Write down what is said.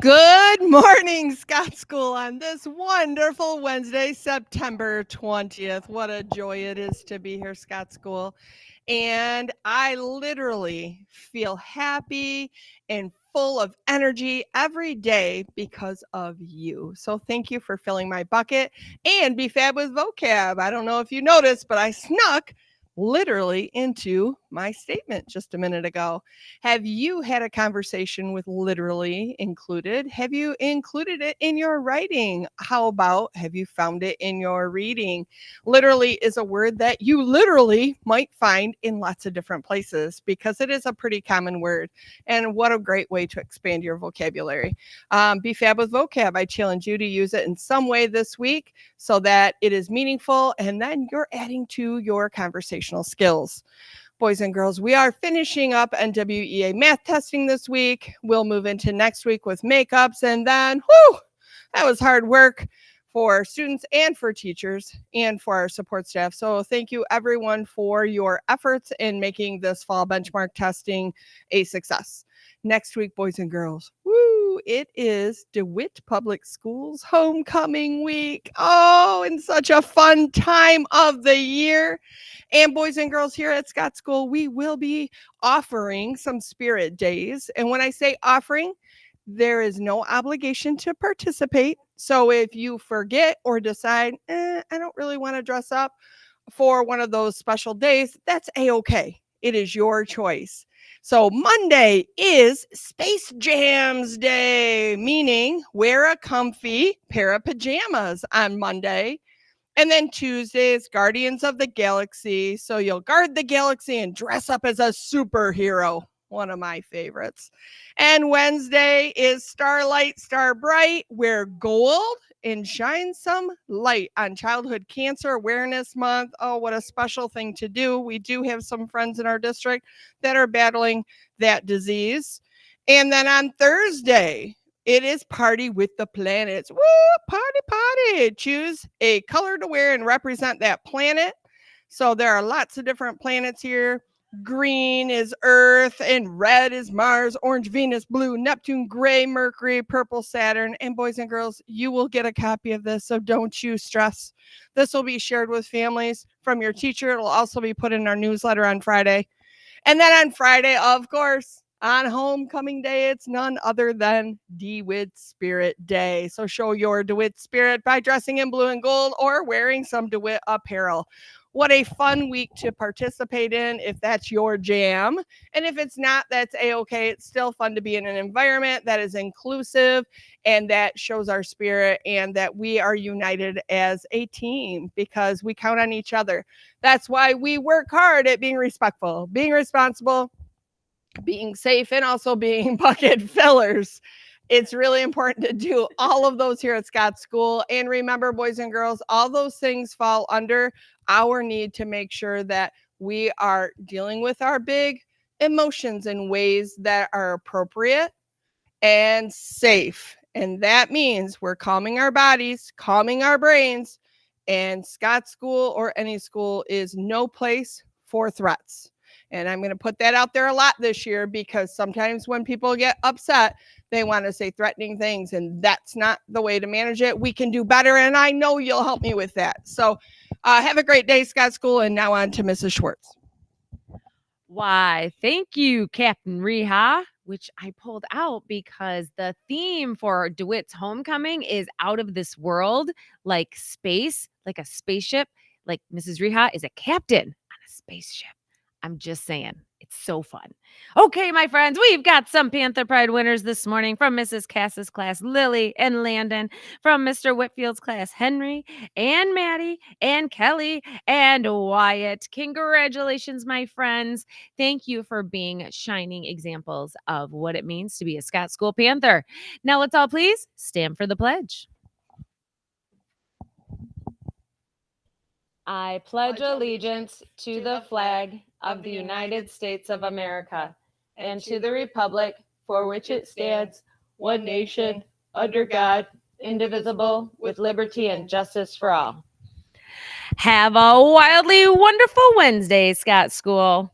Good morning, Scott School, on this wonderful Wednesday, September 20th. What a joy it is to be here, Scott School. And I literally feel happy and full of energy every day because of you. So thank you for filling my bucket and be fab with vocab. I don't know if you noticed, but I snuck literally into my statement just a minute ago. Have you had a conversation with literally included? Have you included it in your writing? How about have you found it in your reading? Literally is a word that you literally might find in lots of different places because it is a pretty common word. And what a great way to expand your vocabulary. Be fab with vocab. I challenge you to use it in some way this week so that it is meaningful and then you're adding to your conversational skills. Boys and girls, we are finishing up NWEA math testing this week. We'll move into next week with makeups, and then, that was hard work for students and for teachers and for our support staff. So thank you everyone for your efforts in making this fall benchmark testing a success. Next week, boys and girls, it is DeWitt Public Schools homecoming week. Oh, and such a fun time of the year. And boys and girls, here at Scott School, we will be offering some spirit days. And when I say offering, there is no obligation to participate. So if you forget or decide, I don't really want to dress up for one of those special days, that's a-okay. It is your choice. So Monday is Space Jams Day, meaning wear a comfy pair of pajamas on Monday. And then Tuesday is Guardians of the Galaxy. So you'll guard the galaxy and dress up as a superhero. One of my favorites. And Wednesday is Starlight, Star Bright. Wear gold and shine some light on Childhood Cancer Awareness Month. Oh, what a special thing to do. We do have some friends in our district that are battling that disease. And then on Thursday, it is Party with the Planets. Woo! Party, party. Choose a color to wear and represent that planet. So there are lots of different planets here. Green is Earth, and red is Mars, orange Venus, blue Neptune, gray Mercury, purple Saturn. And boys and girls, you will get a copy of this, so don't you stress. This will be shared with families from your teacher. It'll also be put in our newsletter on Friday. And then on Friday, of course, on homecoming day, it's none other than DeWitt Spirit Day. So show your DeWitt spirit by dressing in blue and gold or wearing some DeWitt apparel. What a fun week to participate in if that's your jam. And if it's not, that's a-okay. It's still fun to be in an environment that is inclusive and that shows our spirit and that we are united as a team because we count on each other. That's why we work hard at being respectful, being responsible, being safe, and also being bucket fillers. It's really important to do all of those here at Scott School. And remember, boys and girls, all those things fall under our need to make sure that we are dealing with our big emotions in ways that are appropriate and safe. And that means we're calming our bodies, calming our brains, and Scott School or any school is no place for threats. And I'm going to put that out there a lot this year because sometimes when people get upset, they want to say threatening things, and that's not the way to manage it. We can do better, and I know you'll help me with that. So have a great day, Scott School, and now on to Mrs. Schwartz. Why, thank you, Captain Reha, which I pulled out because the theme for DeWitt's homecoming is out of this world, like space, like a spaceship. Like Mrs. Reha is a captain on a spaceship. I'm just saying, it's so fun. Okay, my friends, we've got some Panther Pride winners this morning from Mrs. Cass's class, Lily and Landon, from Mr. Whitfield's class, Henry and Maddie and Kelly and Wyatt. Congratulations, my friends. Thank you for being shining examples of what it means to be a Scott School Panther. Now let's all please stand for the pledge. I pledge allegiance to the flag of the United States of America and to the republic for which it stands, one nation, under God, indivisible, with liberty and justice for all. Have a wildly wonderful Wednesday, Scott School.